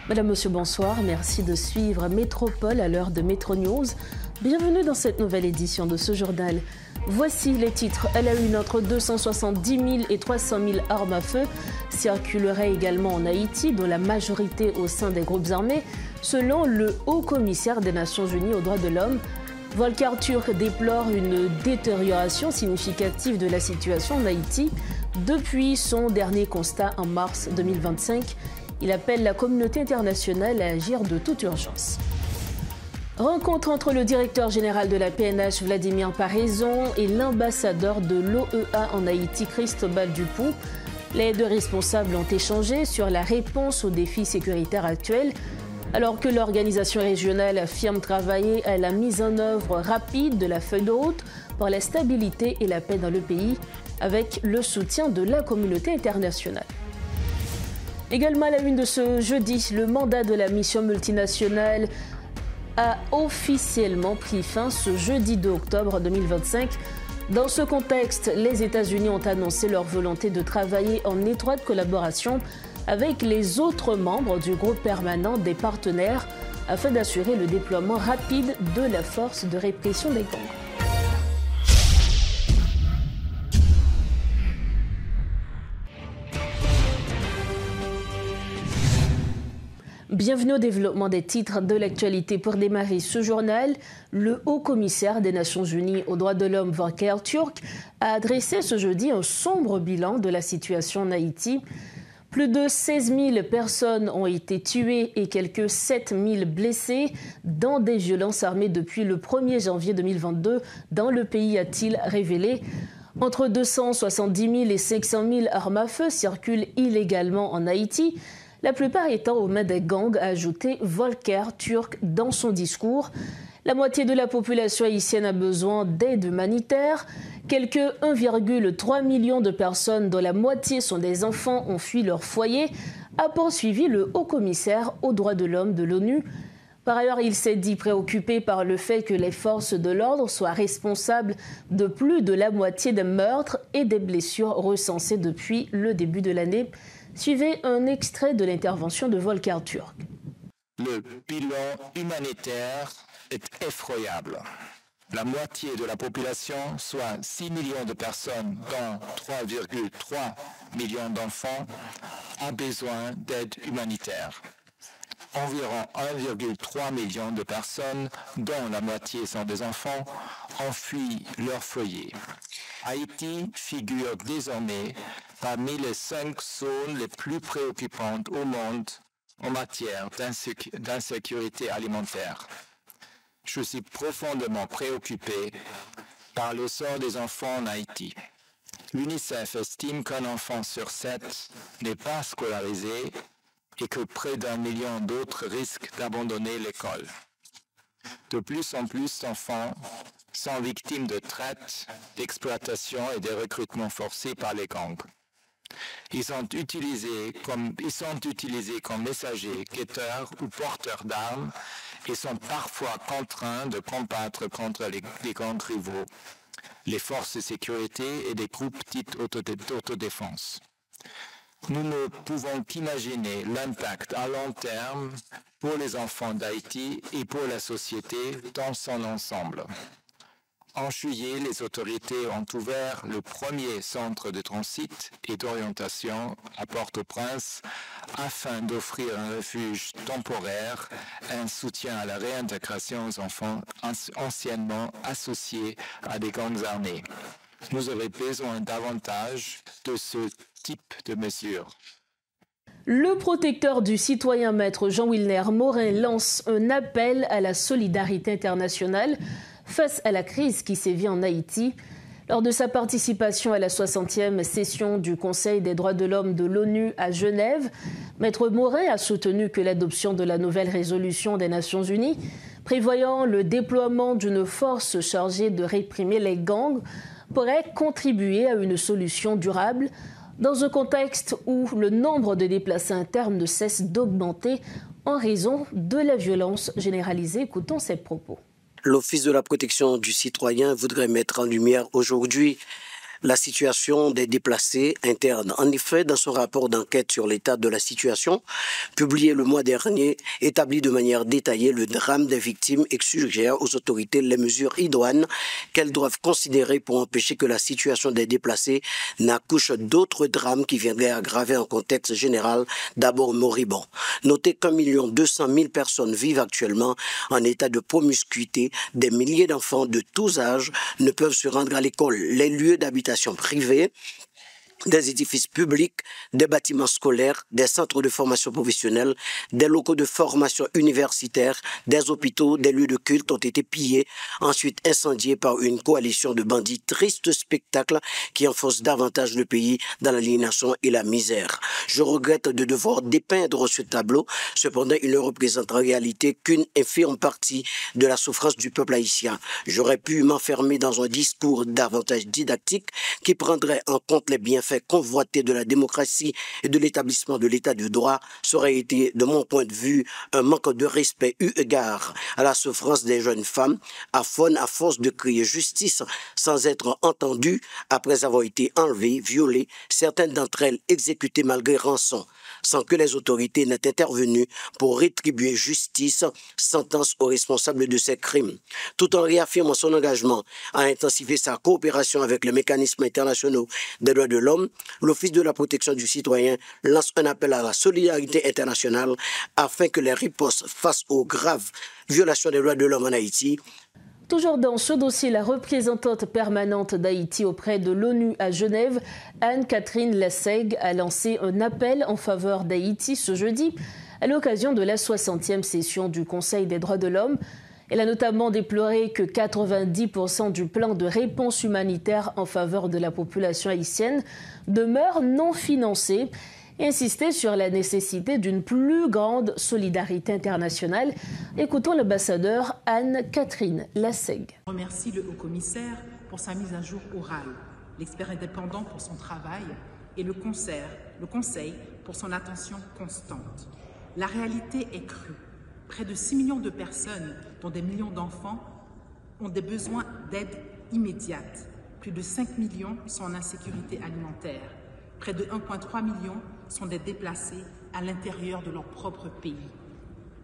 Madame, Monsieur, bonsoir. Merci de suivre Métropole à l'heure de Métro News. Bienvenue dans cette nouvelle édition de ce journal. Voici les titres. À la une, entre 270 000 et 300 000 armes à feu circuleraient également en Haïti, dont la majorité au sein des groupes armés, selon le Haut-Commissaire des Nations Unies aux droits de l'homme. Volker Turk déplore une détérioration significative de la situation en Haïti depuis son dernier constat en mars 2025. Il appelle la communauté internationale à agir de toute urgence. Rencontre entre le directeur général de la PNH, Vladimir Paraison, et l'ambassadeur de l'OEA en Haïti, Cristobal Dupont. Les deux responsables ont échangé sur la réponse aux défis sécuritaires actuels, alors que l'organisation régionale affirme travailler à la mise en œuvre rapide de la feuille de route pour la stabilité et la paix dans le pays, avec le soutien de la communauté internationale. Également à la une de ce jeudi, le mandat de la mission multinationale a officiellement pris fin ce jeudi 2 octobre 2025. Dans ce contexte, les États-Unis ont annoncé leur volonté de travailler en étroite collaboration avec les autres membres du groupe permanent des partenaires afin d'assurer le déploiement rapide de la force de répression des gangs. Bienvenue au développement des titres de l'actualité. Pour démarrer ce journal, le Haut-Commissaire des Nations Unies aux droits de l'homme, Volker Turk, a adressé ce jeudi un sombre bilan de la situation en Haïti. Plus de 16 000 personnes ont été tuées et quelques 7 000 blessées dans des violences armées depuis le 1er janvier 2022 dans le pays, a-t-il révélé. Entre 270 000 et 500 000 armes à feu circulent illégalement en Haïti, la plupart étant aux mains des gangs, a ajouté Volker Turk dans son discours. La moitié de la population haïtienne a besoin d'aide humanitaire. Quelques 1,3 million de personnes, dont la moitié sont des enfants, ont fui leur foyer, a poursuivi le Haut-Commissaire aux droits de l'homme de l'ONU. Par ailleurs, il s'est dit préoccupé par le fait que les forces de l'ordre soient responsables de plus de la moitié des meurtres et des blessures recensées depuis le début de l'année. Suivez un extrait de l'intervention de Volker Turk. Le bilan humanitaire est effroyable. La moitié de la population, soit 6 millions de personnes, dont 3,3 millions d'enfants, a besoin d'aide humanitaire. Environ 1,3 million de personnes, dont la moitié sont des enfants, ont fui leur foyer. Haïti figure désormais parmi les 5 zones les plus préoccupantes au monde en matière d'insécurité alimentaire. Je suis profondément préoccupé par le sort des enfants en Haïti. L'UNICEF estime qu'un enfant sur 7 n'est pas scolarisé et que près d'1 million d'autres risquent d'abandonner l'école. De plus en plus d'enfants sont victimes de traite, d'exploitation et de recrutement forcé par les gangs. Ils sont utilisés comme messagers, guetteurs ou porteurs d'armes et sont parfois contraints de combattre contre les gangs rivaux, les forces de sécurité et des groupes dits d'autodéfense. Nous ne pouvons qu'imaginer l'impact à long terme pour les enfants d'Haïti et pour la société dans son ensemble. En juillet, les autorités ont ouvert le premier centre de transit et d'orientation à Port-au-Prince afin d'offrir un refuge temporaire et un soutien à la réintégration aux enfants anciennement associés à des gangs armés. Nous aurions besoin davantage de ce type de mesures. Le protecteur du citoyen, maître Jean-Wilner Morin, lance un appel à la solidarité internationale face à la crise qui sévit en Haïti. Lors de sa participation à la 60e session du Conseil des droits de l'homme de l'ONU à Genève, maître Morin a soutenu que l'adoption de la nouvelle résolution des Nations Unies prévoyant le déploiement d'une force chargée de réprimer les gangs pourrait contribuer à une solution durable dans un contexte où le nombre de déplacés internes ne cesse d'augmenter en raison de la violence généralisée. Écoutons ses propos. L'Office de la protection du citoyen voudrait mettre en lumière aujourd'hui la situation des déplacés internes. En effet, dans son rapport d'enquête sur l'état de la situation, publié le mois dernier, établit de manière détaillée le drame des victimes et suggère aux autorités les mesures idoines qu'elles doivent considérer pour empêcher que la situation des déplacés n'accouche d'autres drames qui viendraient aggraver un contexte général d'abord moribond. Notez qu'1 200 000 personnes vivent actuellement en état de promiscuité. Des milliers d'enfants de tous âges ne peuvent se rendre à l'école. Les lieux d'habitation privés, des édifices publics, des bâtiments scolaires, des centres de formation professionnelle, des locaux de formation universitaire, des hôpitaux, des lieux de culte ont été pillés, ensuite incendiés par une coalition de bandits. Triste spectacle qui enfonce davantage le pays dans l'aliénation et la misère. Je regrette de devoir dépeindre ce tableau, cependant il ne représente en réalité qu'une infime partie de la souffrance du peuple haïtien. J'aurais pu m'enfermer dans un discours davantage didactique qui prendrait en compte les bienfaits convoité de la démocratie et de l'établissement de l'état de droit. Ça aurait été, de mon point de vue, un manque de respect eu égard à la souffrance des jeunes femmes, à force de crier justice sans être entendues après avoir été enlevées, violées, certaines d'entre elles exécutées malgré rançon, sans que les autorités n'aient intervenu pour rétribuer justice, sentence aux responsables de ces crimes. Tout en réaffirmant son engagement à intensifier sa coopération avec les mécanismes internationaux des droits de l'homme, l'Office de la protection du citoyen lance un appel à la solidarité internationale afin que les ripostes face aux graves violations des droits de l'homme en Haïti. Toujours dans ce dossier, la représentante permanente d'Haïti auprès de l'ONU à Genève, Anne-Catherine Lassègue, a lancé un appel en faveur d'Haïti ce jeudi à l'occasion de la 60e session du Conseil des droits de l'homme. Elle a notamment déploré que 90% du plan de réponse humanitaire en faveur de la population haïtienne demeure non financé et insisté sur la nécessité d'une plus grande solidarité internationale. Écoutons l'ambassadeur Anne-Catherine Lassègue. Je remercie le haut-commissaire pour sa mise à jour orale, l'expert indépendant pour son travail et le conseil pour son attention constante. La réalité est crue. Près de 6 millions de personnes, dont des millions d'enfants, ont des besoins d'aide immédiate. Plus de 5 millions sont en insécurité alimentaire. Près de 1,3 million sont des déplacés à l'intérieur de leur propre pays.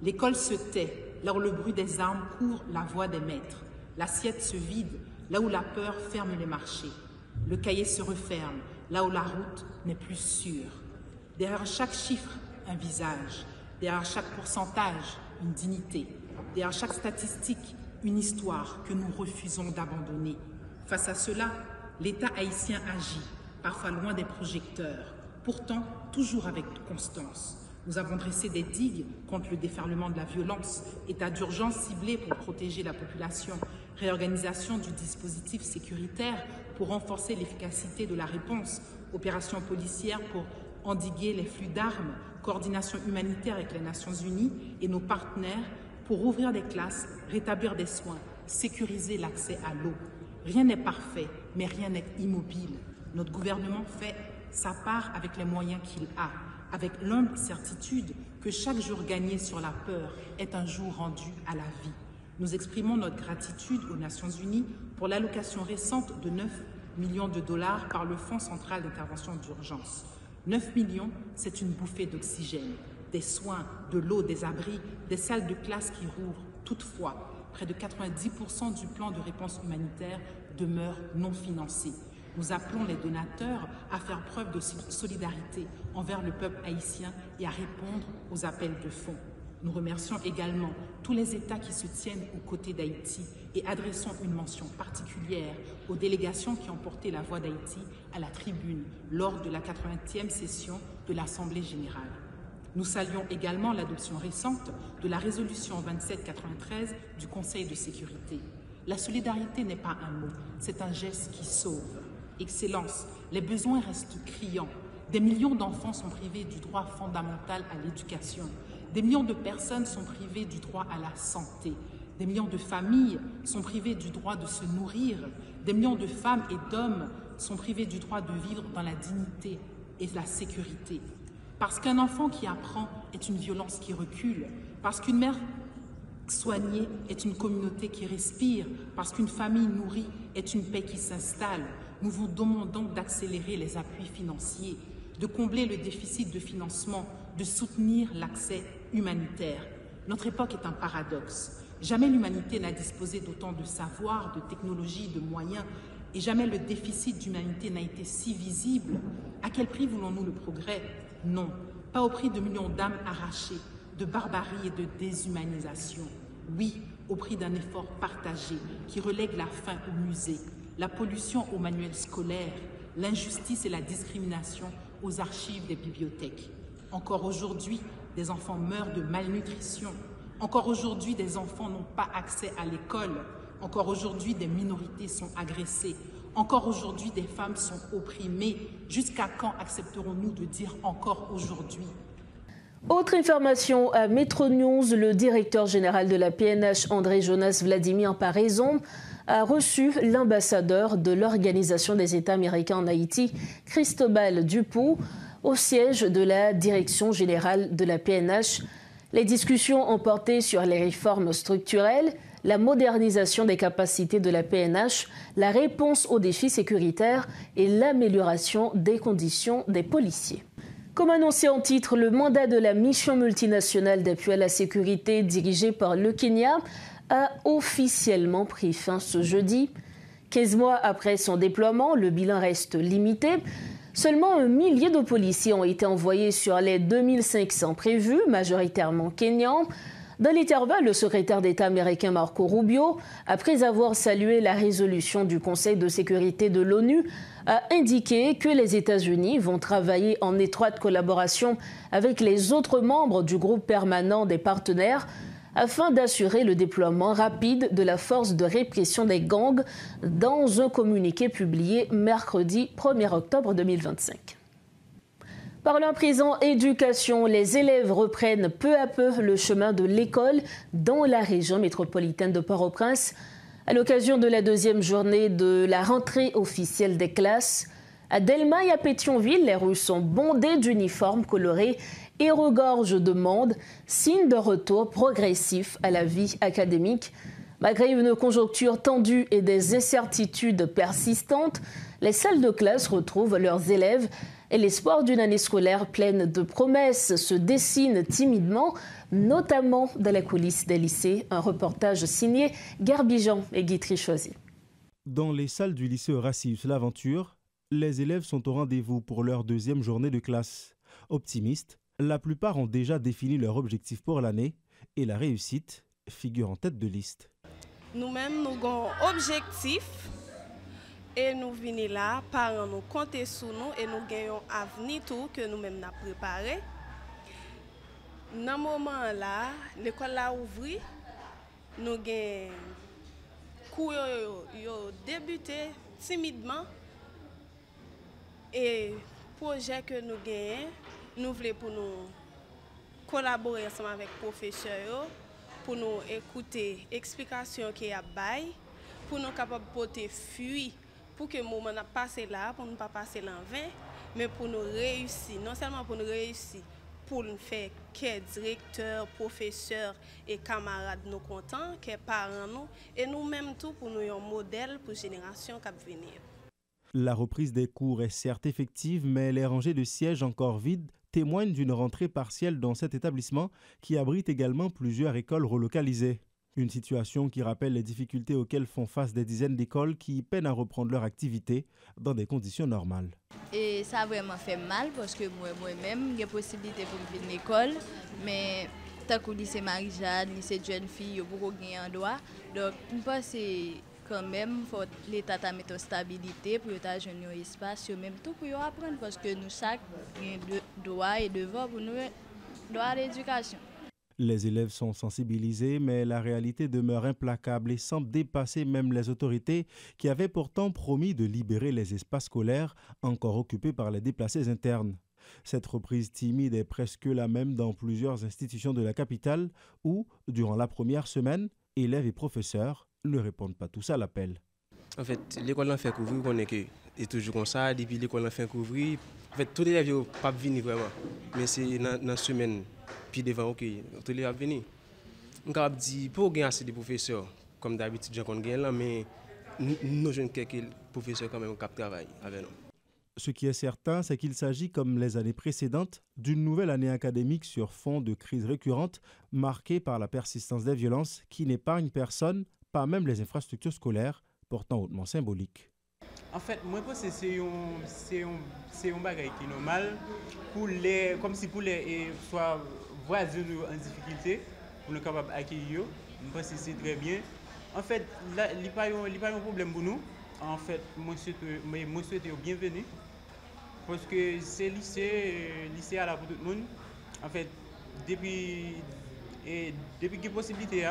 L'école se tait, là où le bruit des armes couvre la voix des maîtres. L'assiette se vide, là où la peur ferme les marchés. Le cahier se referme, là où la route n'est plus sûre. Derrière chaque chiffre, un visage. Derrière chaque pourcentage, une dignité. Derrière chaque statistique, une histoire que nous refusons d'abandonner. Face à cela, l'État haïtien agit, parfois loin des projecteurs, pourtant toujours avec constance. Nous avons dressé des digues contre le déferlement de la violence, état d'urgence ciblé pour protéger la population, réorganisation du dispositif sécuritaire pour renforcer l'efficacité de la réponse, opérations policières pour endiguer les flux d'armes, coordination humanitaire avec les Nations Unies et nos partenaires pour ouvrir des classes, rétablir des soins, sécuriser l'accès à l'eau. Rien n'est parfait, mais rien n'est immobile. Notre gouvernement fait sa part avec les moyens qu'il a, avec l'humble certitude que chaque jour gagné sur la peur est un jour rendu à la vie. Nous exprimons notre gratitude aux Nations Unies pour l'allocation récente de 9 millions de dollars par le Fonds central d'intervention d'urgence. 9 millions, c'est une bouffée d'oxygène, des soins, de l'eau, des abris, des salles de classe qui rouvrent. Toutefois, près de 90% du plan de réponse humanitaire demeure non financé. Nous appelons les donateurs à faire preuve de solidarité envers le peuple haïtien et à répondre aux appels de fonds. Nous remercions également tous les États qui se tiennent aux côtés d'Haïti et adressons une mention particulière aux délégations qui ont porté la voix d'Haïti à la tribune lors de la 80e session de l'Assemblée générale. Nous saluons également l'adoption récente de la résolution 2793 du Conseil de sécurité. La solidarité n'est pas un mot, c'est un geste qui sauve. Excellence, les besoins restent criants. Des millions d'enfants sont privés du droit fondamental à l'éducation. Des millions de personnes sont privées du droit à la santé. Des millions de familles sont privées du droit de se nourrir. Des millions de femmes et d'hommes sont privés du droit de vivre dans la dignité et la sécurité. Parce qu'un enfant qui apprend est une violence qui recule. Parce qu'une mère Soigner est une communauté qui respire parce qu'une famille nourrie est une paix qui s'installe. Nous vous demandons d'accélérer les appuis financiers, de combler le déficit de financement, de soutenir l'accès humanitaire. Notre époque est un paradoxe. Jamais l'humanité n'a disposé d'autant de savoir, de technologies, de moyens, et jamais le déficit d'humanité n'a été si visible. À quel prix voulons-nous le progrès? Non, pas au prix de millions d'âmes arrachées, de barbarie et de déshumanisation. Oui, au prix d'un effort partagé qui relègue la faim au musée, la pollution aux manuels scolaires, l'injustice et la discrimination aux archives des bibliothèques. Encore aujourd'hui, des enfants meurent de malnutrition. Encore aujourd'hui, des enfants n'ont pas accès à l'école. Encore aujourd'hui, des minorités sont agressées. Encore aujourd'hui, des femmes sont opprimées. Jusqu'à quand accepterons-nous de dire encore aujourd'hui? Autre information à Metro News, le directeur général de la PNH, André Jonas Vladimir Paraison, a reçu l'ambassadeur de l'Organisation des États américains en Haïti, Cristobal Dupou, au siège de la direction générale de la PNH. Les discussions ont porté sur les réformes structurelles, la modernisation des capacités de la PNH, la réponse aux défis sécuritaires et l'amélioration des conditions des policiers. Comme annoncé en titre, le mandat de la mission multinationale d'appui à la sécurité dirigée par le Kenya a officiellement pris fin ce jeudi. 15 mois après son déploiement, le bilan reste limité. Seulement 1 millier de policiers ont été envoyés sur les 2500 prévus, majoritairement kenyans. Dans l'intervalle, le secrétaire d'État américain Marco Rubio, après avoir salué la résolution du Conseil de sécurité de l'ONU, a indiqué que les États-Unis vont travailler en étroite collaboration avec les autres membres du groupe permanent des partenaires afin d'assurer le déploiement rapide de la force de répression des gangs dans un communiqué publié mercredi 1er octobre 2025. Parlant à présent éducation, les élèves reprennent peu à peu le chemin de l'école dans la région métropolitaine de Port-au-Prince. À l'occasion de la deuxième journée de la rentrée officielle des classes, à Delma et à Pétionville, les rues sont bondées d'uniformes colorés et regorgent de monde, signe de retour progressif à la vie académique. Malgré une conjoncture tendue et des incertitudes persistantes, les salles de classe retrouvent leurs élèves et l'espoir d'une année scolaire pleine de promesses se dessine timidement, notamment dans la coulisse des lycées. Un reportage signé Garbijan et Guy Trichoisi. Dans les salles du lycée Horatius L'Aventure, les élèves sont au rendez-vous pour leur deuxième journée de classe. Optimistes, la plupart ont déjà défini leur objectif pour l'année et la réussite figure en tête de liste. Nous-mêmes, nous avons un objectif et nous venons là, parents nous compter sur nous et nous gagnons un avenir tout que nous-mêmes nous préparé. Dans ce moment-là, l'école a ouvert, nous avons cours débuté timidement et le projet que nous gagnons, nous voulons pour nous collaborer ensemble avec les professeurs pour nous écouter l'explication qu'il y a bail, pour nous capables de porter fuir, pour que le moment n'a passé là, pour ne pas passer là en vain, mais pour nous réussir, non seulement pour nous réussir, pour nous faire que directeurs, professeurs et camarades nous contents, que parents nous, et nous-mêmes tout pour nous un modèle pour la génération qui va venir. La reprise des cours est certes effective, mais les rangées de sièges encore vides témoignent d'une rentrée partielle dans cet établissement qui abrite également plusieurs écoles relocalisées. Une situation qui rappelle les difficultés auxquelles font face des dizaines d'écoles qui peinent à reprendre leur activité dans des conditions normales. Et ça a vraiment fait mal parce que moi-même, j'ai possibilité pour venir à l'école, mais tant que le lycée Marie-Jade, le lycée de jeunes filles, il beaucoup gagner en droit. Donc, je pense que quand même, il faut l'État mettre en stabilité pour l'État donner un espace, même tout pour apprendre parce que nous chaque droit et devoir pour nous droit à l'éducation. Les élèves sont sensibilisés, mais la réalité demeure implacable et semble dépasser même les autorités qui avaient pourtant promis de libérer les espaces scolaires encore occupés par les déplacés internes. Cette reprise timide est presque la même dans plusieurs institutions de la capitale où, durant la première semaine, élèves et professeurs ne répondent pas tous à l'appel. En fait, l'école a fait couvrir, on est toujours comme ça, depuis l'école a fait couvrir. En fait, tous les élèves ne peuvent pas venir vraiment, mais c'est dans la semaine. Puis devant, ok, tous les élèves venir. On peut dire pour gagner assez de professeurs comme d'habitude j'en connais là mais nous jeunes quelques professeurs quand même qui travaillent avec nous. Ce qui est certain, c'est qu'il s'agit, comme les années précédentes, d'une nouvelle année académique sur fond de crise récurrente marquée par la persistance des violences qui n'épargnent personne, pas même les infrastructures scolaires, pourtant hautement symboliques. En fait, moi je pense que c'est un bagage qui est normal pour les, comme si pour les soit voisins en difficulté pour nous capables d'accueillir. Je pense que c'est très bien. En fait, là, il n'y a pas un problème pour nous. En fait, moi je souhaite bienvenue parce que c'est lycée à la pour tout le monde. En fait, depuis qu'il y a possibilité,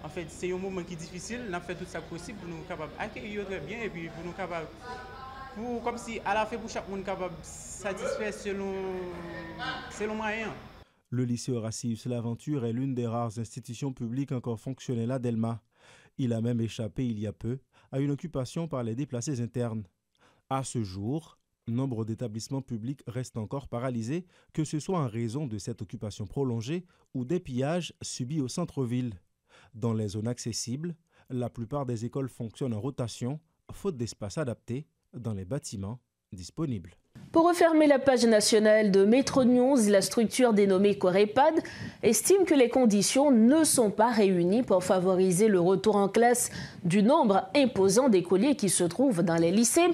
en fait, c'est un moment qui est difficile. On a fait tout ça possible pour nous capables d'accueillir très bien et puis pour nous capables, comme si à la fin pour chaque monde capable satisfaire selon moyen. Le lycée Horatius Laventure est l'une des rares institutions publiques encore fonctionnelles à Delma. Il a même échappé il y a peu à une occupation par les déplacés internes. À ce jour, nombre d'établissements publics restent encore paralysés, que ce soit en raison de cette occupation prolongée ou des pillages subis au centre-ville. Dans les zones accessibles, la plupart des écoles fonctionnent en rotation, faute d'espace adapté dans les bâtiments disponibles. Pour refermer la page nationale de Métro News, la structure dénommée Corepad estime que les conditions ne sont pas réunies pour favoriser le retour en classe du nombre imposant d'écoliers qui se trouvent dans les lycées.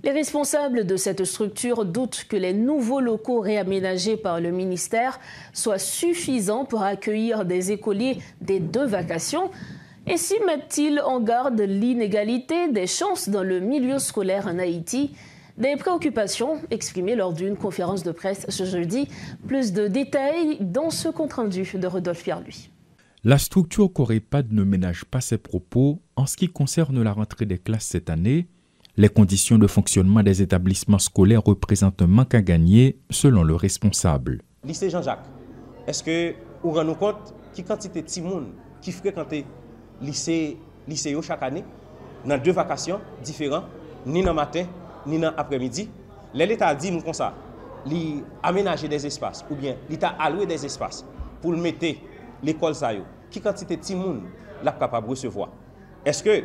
Les responsables de cette structure doutent que les nouveaux locaux réaménagés par le ministère soient suffisants pour accueillir des écoliers des 2 vacations. Ainsi mettent-ils en garde l'inégalité des chances dans le milieu scolaire en Haïti. Des préoccupations exprimées lors d'une conférence de presse ce jeudi. Plus de détails dans ce compte-rendu de Rodolphe Pierre-Louis. La structure Corepad ne ménage pas ses propos en ce qui concerne la rentrée des classes cette année. Les conditions de fonctionnement des établissements scolaires représentent un manque à gagner, selon le responsable. Lycée Jean-Jacques, est-ce que vous rendez compte qui quantité de petits monde qui fréquentent lycée chaque année dans 2 vacations différentes, ni dans le matin, ni dans l'après-midi? L'État a dit nous comme ça, il aménager des espaces ou bien l'État a alloué des espaces pour mettre l'école ça yo. Qui quantité de petits monde là capable de recevoir? Est-ce que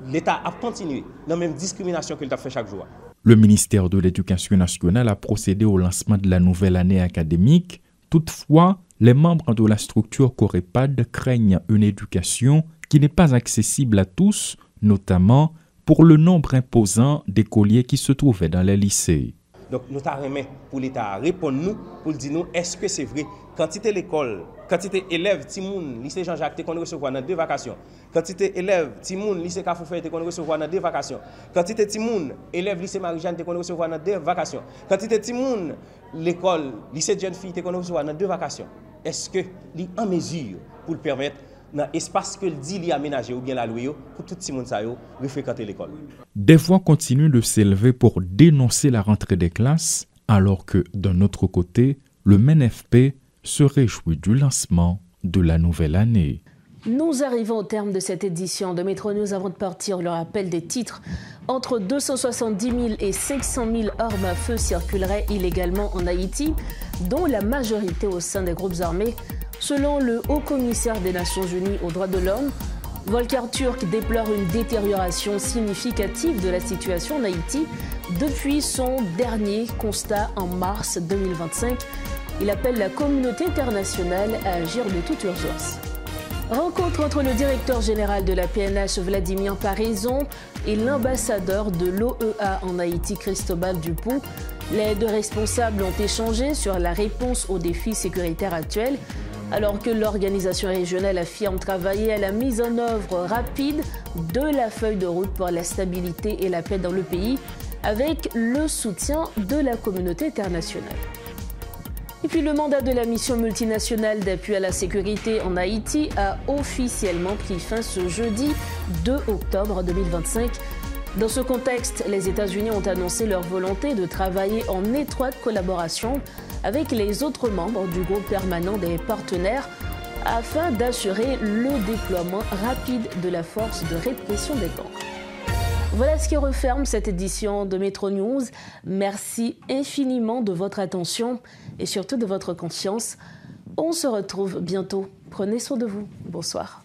l'État a continué dans la même discrimination qu'il a fait chaque jour? Le ministère de l'Éducation nationale a procédé au lancement de la nouvelle année académique. Toutefois, les membres de la structure Corepad craignent une éducation qui n'est pas accessible à tous, notamment pour le nombre imposant d'écoliers qui se trouvaient dans les lycées. Donc nous t'arrêtons pour l'État répondre nous pour dire nous est-ce que c'est vrai quantité l'école, quantité élèves Timoun lycée Jean-Jacques qu'on recevoir dans 2 vacations, quantité élèves Timoun lycée Cafoufet qu'on recevoir dans 2 vacations, quantité Timoun élèves lycée Marie-Jeanne qu'on recevoir dans 2 vacations, quantité Timoun l'école lycée jeune fille qu'on recevoir dans 2 vacations. Est-ce que li en mesure pour le permettre dans l'espace que le dit li aménager ou bien la louer pour tout le monde ça yo fréquenter l'école? Des voix continuent de s'élever pour dénoncer la rentrée des classes, alors que d'un autre côté, le MENFP se réjouit du lancement de la nouvelle année. Nous arrivons au terme de cette édition de Métro News. Avant de partir, le rappel des titres. Entre 270 000 et 500 000 armes à feu circuleraient illégalement en Haïti, dont la majorité au sein des groupes armés. Selon le Haut-Commissaire des Nations Unies aux droits de l'homme, Volker Turk déplore une détérioration significative de la situation en Haïti depuis son dernier constat en mars 2025. Il appelle la communauté internationale à agir de toute urgence. Rencontre entre le directeur général de la PNH, Vladimir Paraison, et l'ambassadeur de l'OEA en Haïti, Cristobal Dupont. Les 2 responsables ont échangé sur la réponse aux défis sécuritaires actuels, alors que l'organisation régionale affirme travailler à la mise en œuvre rapide de la feuille de route pour la stabilité et la paix dans le pays, avec le soutien de la communauté internationale. Et puis le mandat de la mission multinationale d'appui à la sécurité en Haïti a officiellement pris fin ce jeudi 2 octobre 2025. Dans ce contexte, les États-Unis ont annoncé leur volonté de travailler en étroite collaboration avec les autres membres du groupe permanent des partenaires afin d'assurer le déploiement rapide de la force de répression des gangs. Voilà ce qui referme cette édition de Métro News. Merci infiniment de votre attention et surtout de votre confiance. On se retrouve bientôt. Prenez soin de vous. Bonsoir.